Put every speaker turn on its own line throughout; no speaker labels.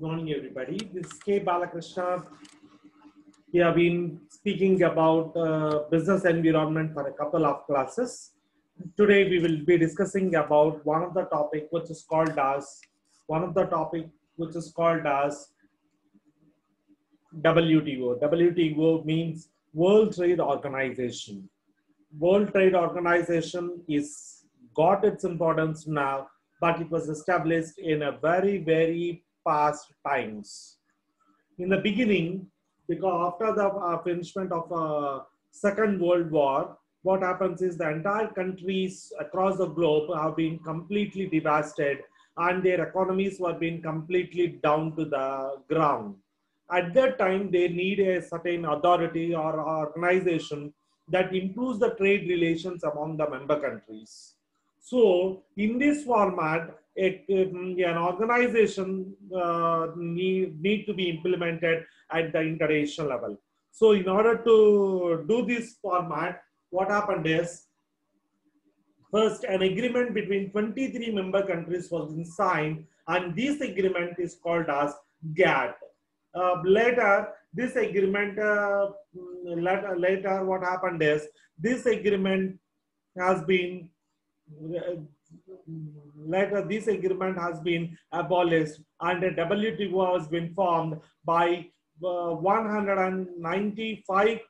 Good morning, everybody. This is K. Balakrishna. We have been speaking about business environment for a couple of classes. Today, we will be discussing about one of the topic which is called as WTO. WTO means World Trade Organization. World Trade Organization is got its importance now, but it was established in a very past times. In the beginning, because after the finishment of Second World War, what happens is the entire countries across the globe have been completely devastated and their economies were being completely down to the ground. At that time, they need a certain authority or organization that improves the trade relations among the member countries. So, in this format, an organization need to be implemented at the international level. So, in order to do this format, what happened is, first, an agreement between 23 member countries was signed, and this agreement is called as GATT. Later, this agreement, later what happened is, this agreement has been this agreement has been abolished and a WTO has been formed by 195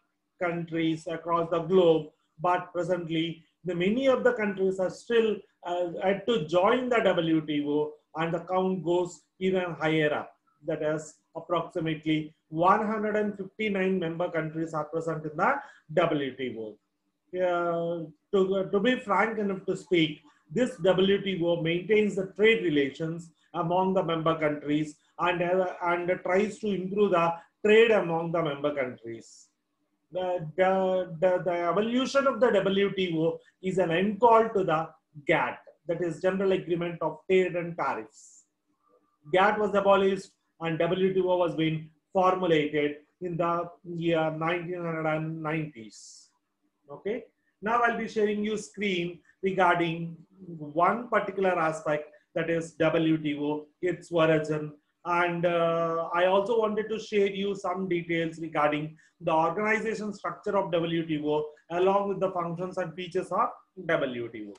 countries across the globe. But presently, many of the countries are still had to join the WTO, and the count goes even higher up. That is, approximately 159 member countries are present in the WTO. To be frank enough to speak, this WTO maintains the trade relations among the member countries and tries to improve the trade among the member countries. The evolution of the WTO is an end call to the GATT, that is General Agreement of Trade and Tariffs. GATT was abolished and WTO was being formulated in the year 1990s. Okay. Now I'll be sharing you screen regarding one particular aspect, that is WTO, its origin. And I also wanted to share you some details regarding the organization structure of WTO along with the functions and features of WTO.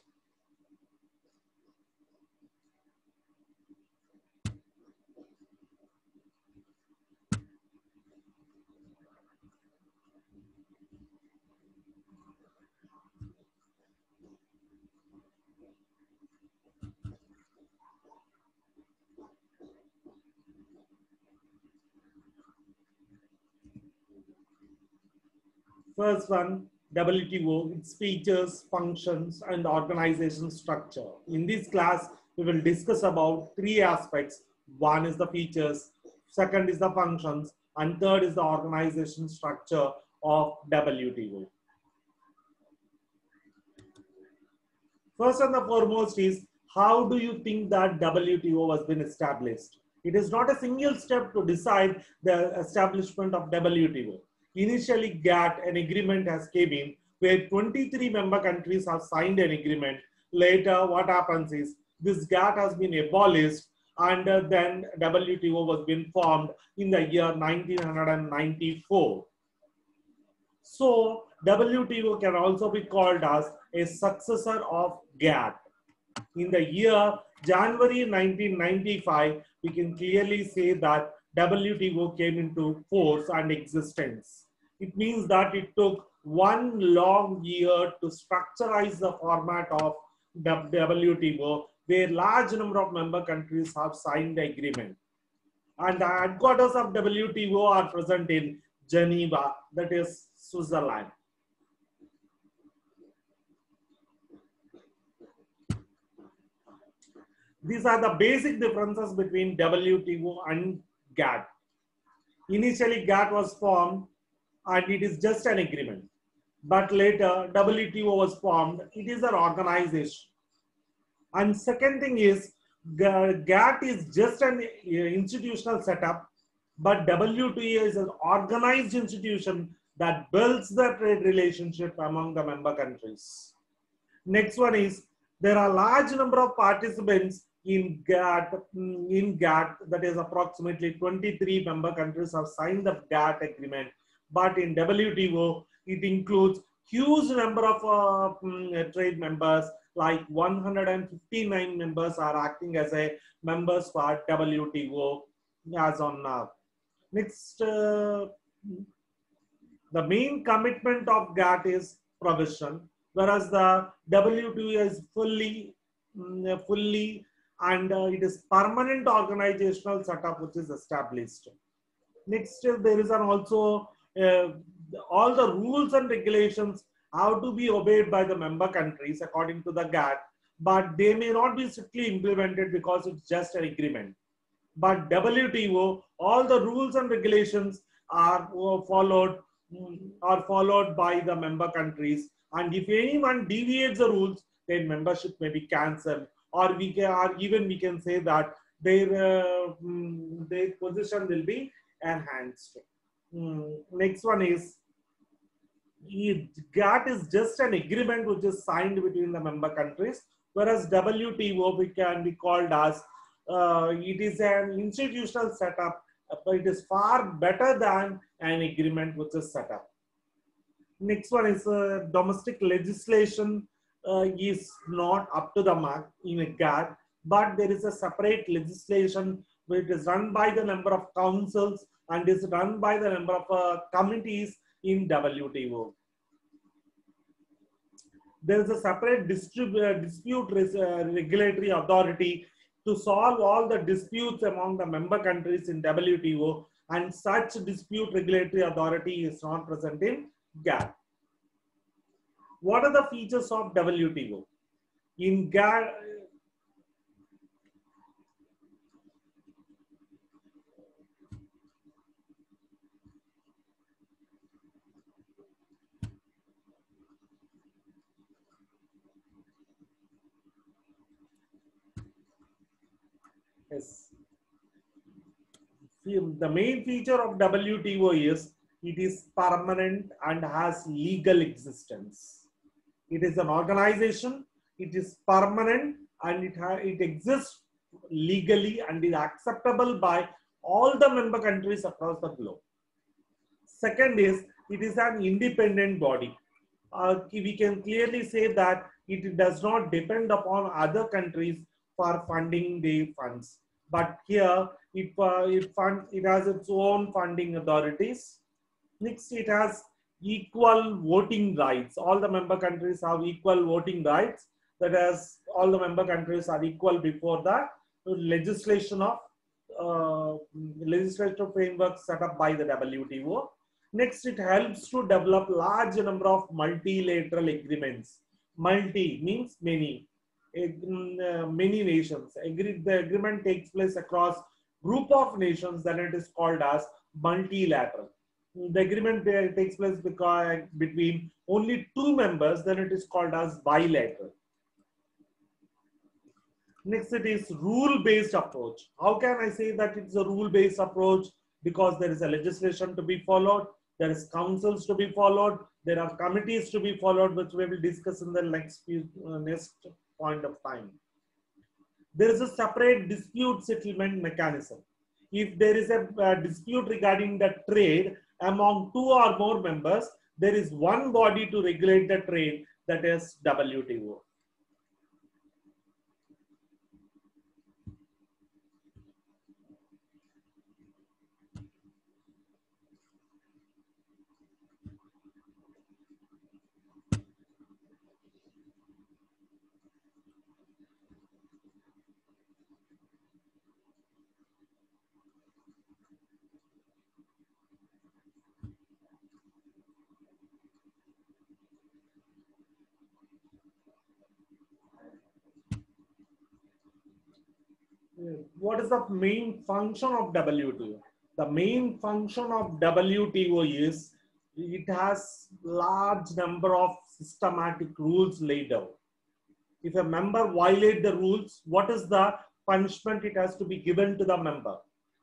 First one, WTO, its features, functions, and organization structure. In this class, we will discuss about three aspects. One is the features, second is the functions, and third is the organization structure of WTO. First and the foremost is, how do you think that WTO has been established? It is not a single step to decide the establishment of WTO. Initially, GATT, an agreement has came in where 23 member countries have signed an agreement. Later, what happens is this GATT has been abolished and then WTO was been formed in the year 1994. So, WTO can also be called as a successor of GATT. In the year January 1995, we can clearly say that WTO came into force and existence. It means that it took one long year to structureize the format of WTO, where large number of member countries have signed the agreement. And the headquarters of WTO are present in Geneva, that is Switzerland. These are the basic differences between WTO and GATT. Initially, GATT was formed and it is just an agreement. But later, WTO was formed. It is an organization. And second thing is, GATT is just an institutional setup, but WTO is an organized institution that builds the trade relationship among the member countries. Next one is, there are large number of participants in GATT, that is approximately 23 member countries have signed the GATT agreement. But in WTO, it includes huge number of trade members, like 159 members are acting as a members for WTO as on now. Next, the main commitment of GATT is provision, whereas the WTO is fully and it is permanent organizational setup which is established. Next, there is an also all the rules and regulations have to be obeyed by the member countries according to the GATT, but they may not be strictly implemented because it's just an agreement. But WTO, all the rules and regulations are followed by the member countries, and if anyone deviates the rules, then membership may be cancelled, or we can say that their position will be enhanced. Next one is, GATT is just an agreement which is signed between the member countries, whereas WTO can be called as it is an institutional setup, but it is far better than an agreement which is set up. Next one is domestic legislation is not up to the mark in a GATT, but there is a separate legislation which is run by the number of councils and is run by the number of committees in WTO. There is a separate dispute regulatory authority to solve all the disputes among the member countries in WTO, and such dispute regulatory authority is not present in GATT. What are the features of WTO? In GATT, yes. The main feature of WTO is it is permanent and has legal existence. It is an organization, it is permanent, and it exists legally and is acceptable by all the member countries across the globe. Second is, it is an independent body. We can clearly say that it does not depend upon other countries for funding the funds. But here, it has its own funding authorities. Next, it has equal voting rights. All the member countries have equal voting rights. That is, all the member countries are equal before the legislation of legislative framework set up by the WTO. Next, it helps to develop large number of multilateral agreements. Multi means many. Many nations. The agreement takes place across group of nations, then it is called as multilateral. The agreement takes place between only two members, then it is called as bilateral. Next, it is rule-based approach. How can I say that it's a rule-based approach? Because there is a legislation to be followed, there is councils to be followed, there are committees to be followed, which we will discuss in the next point of time. There is a separate dispute settlement mechanism. If there is a dispute regarding the trade among two or more members, there is one body to regulate the trade, that is WTO. What is the main function of WTO? The main function of WTO is it has large number of systematic rules laid out. If a member violates the rules, what is the punishment it has to be given to the member?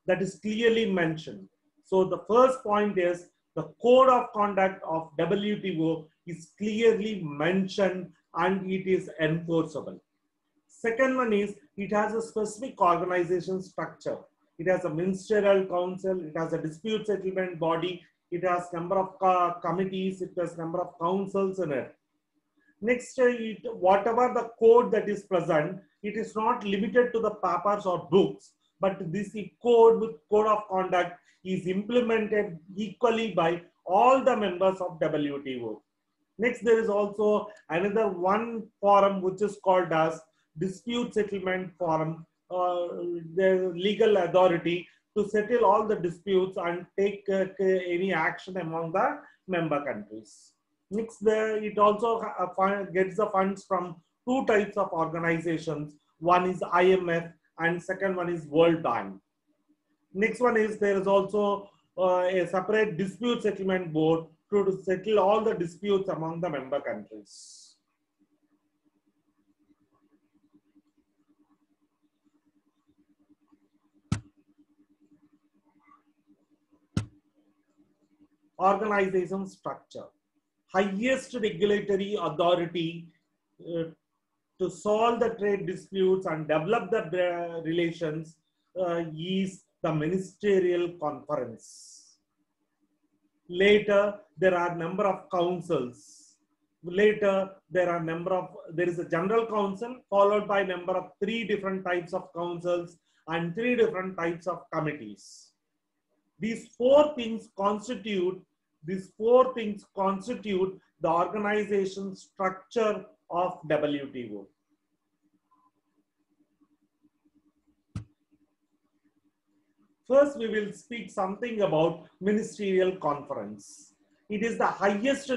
That is clearly mentioned. So the first point is the code of conduct of WTO is clearly mentioned and it is enforceable. Second one is it has a specific organization structure. It has a ministerial council, it has a dispute settlement body, it has number of committees, it has number of councils in it. Next, whatever the code that is present, it is not limited to the papers or books, but this code with code of conduct is implemented equally by all the members of WTO. Next, there is also another one forum which is called as dispute settlement forum, the legal authority to settle all the disputes and take any action among the member countries. Next, it also gets the funds from two types of organizations. One is IMF and second one is World Bank. Next one is there is also a separate dispute settlement board to settle all the disputes among the member countries. Organization structure. Highest regulatory authority to solve the trade disputes and develop the relations is the ministerial conference. Later, there are number of councils. Later, there is a general council followed by number of 3 different types of councils and 3 different types of committees. These four things constitute the organization structure of WTO. First, we will speak something about ministerial conference. It is the highest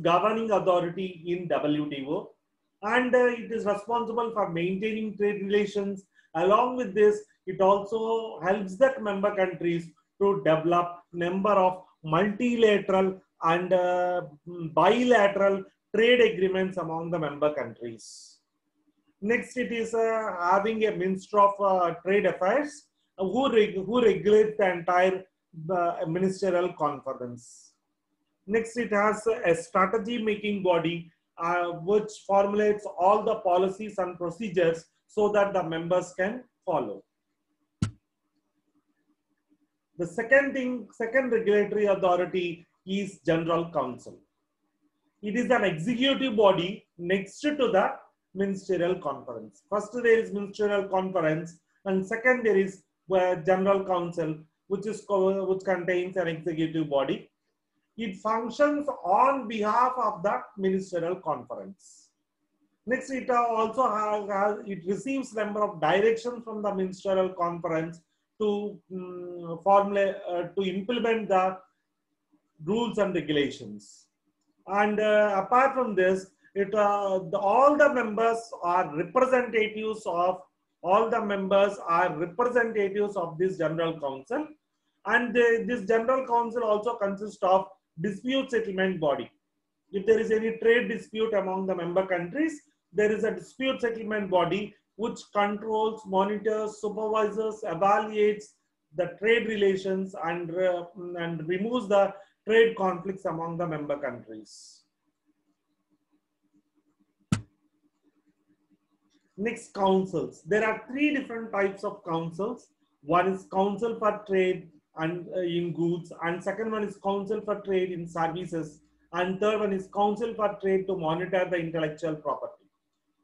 governing authority in WTO, and it is responsible for maintaining trade relations. Along with this, it also helps that member countries to develop number of multilateral and bilateral trade agreements among the member countries. Next, it is having a Minister of Trade Affairs who regulates the entire ministerial conference. Next, it has a strategy making body which formulates all the policies and procedures so that the members can follow. The second regulatory authority is General Council. It is an executive body next to the ministerial conference. First, there is ministerial conference, and second, there is General Council, which contains an executive body. It functions on behalf of the ministerial conference. Next, it also it receives number of directions from the ministerial conference to implement the rules and regulations. And apart from this, all the members are representatives of this General Council, and this General Council also consists of dispute settlement body. If there is any trade dispute among the member countries, there is a dispute settlement body which controls, monitors, supervises, evaluates the trade relations and removes the trade conflicts among the member countries. Next, councils. There are 3 different types of councils. One is Council for Trade and in goods, and second one is Council for Trade in services, and third one is Council for Trade to monitor the intellectual property.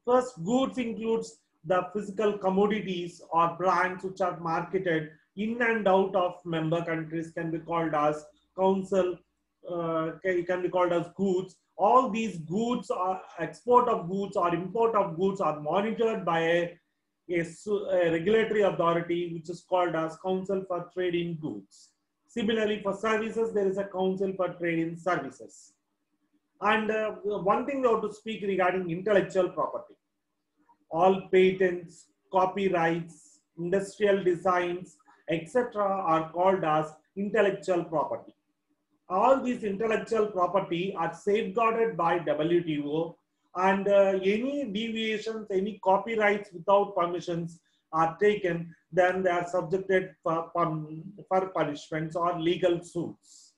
First, goods includes the physical commodities or brands which are marketed in and out of member countries can be called as council, can be called as goods. All these goods, are export of goods or import of goods, are monitored by a regulatory authority which is called as Council for Trade in Goods. Similarly, for services, there is a Council for Trade in Services. And one thing we have to speak regarding intellectual property. All patents, copyrights, industrial designs, etc. are called as intellectual property. All these intellectual property are safeguarded by WTO, and any deviations, any copyrights without permissions are taken, then they are subjected for punishments or legal suits.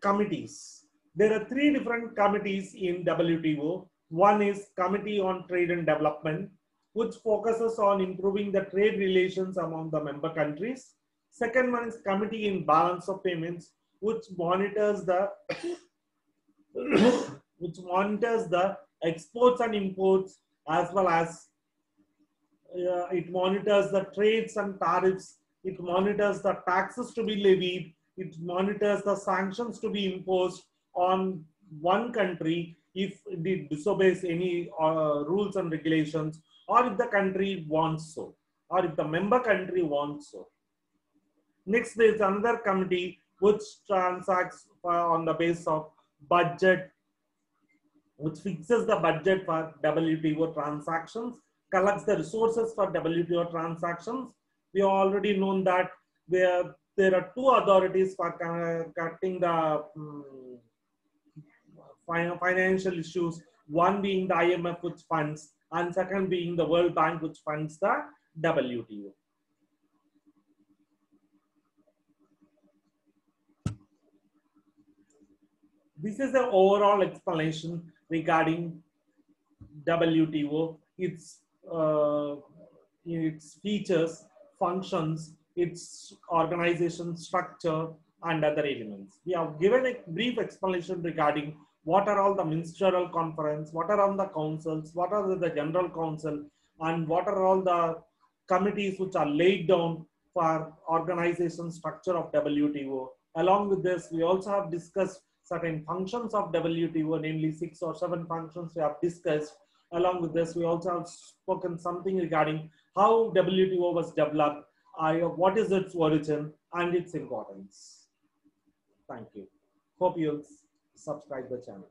Committees. There are 3 different committees in WTO. One is Committee on Trade and Development, which focuses on improving the trade relations among the member countries. Second one is Committee in Balance of Payments, which monitors the exports and imports, as well as it monitors the trades and tariffs. It monitors the taxes to be levied. It monitors the sanctions to be imposed on one country if it disobeys any rules and regulations, or if the country wants so, or if the member country wants so. Next, there is another committee which transacts on the basis of budget, which fixes the budget for WTO transactions, collects the resources for WTO transactions. We have already known that there are two authorities for cutting the financial issues, one being the IMF, which funds, and second being the World Bank, which funds the WTO. This is the overall explanation regarding WTO, its features, functions, its organization structure, and other elements. We have given a brief explanation regarding what are all the ministerial conference, what are all the councils, what are the general council, and what are all the committees which are laid down for organization structure of WTO. Along with this, we also have discussed certain functions of WTO, namely 6 or 7 functions we have discussed. Along with this, we also have spoken something regarding how WTO was developed, what is its origin, and its importance. Thank you. Hope you'll subscribe the channel.